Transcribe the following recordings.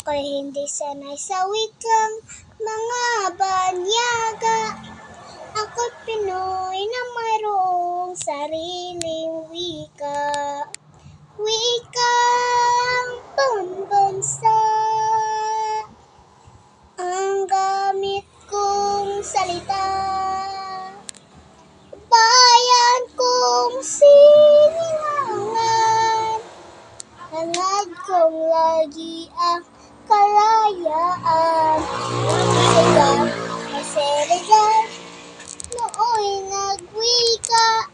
Ako'y hindi sanay sa wikang mga banyaga. Ako'y Pinoy na mayroong sariling wika. Wikang pambansa, ang gamit kong salita. Bayan kong sinilangan, hangad kong lagi ang kalayaan. Sila Jose Rizal, nooy nagwika,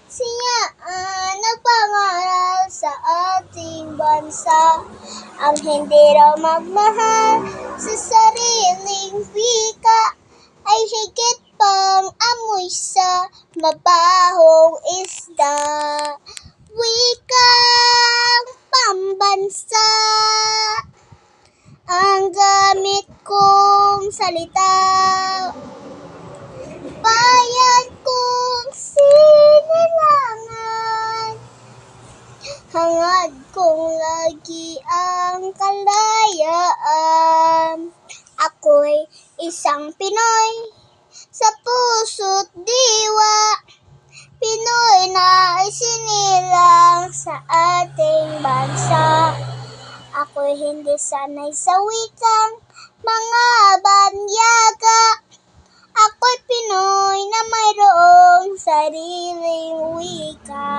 siya ang nagpangaral sa ating bansa. Ang hindi raw magmahal sa sariling wika ay higit pang amoy sa mabahong isda. Wikang pambansa, ang gamit kong salita. Bayan kong sinilangan, hangad kong lagi ang kalayaan. Ako'y isang Pinoy sa puso't diwa, Pinoy na isinilang sa ating bansa. Ako'y hindi sanay sa wikang mga banyaga. Ako'y Pinoy na mayroong sariling wika.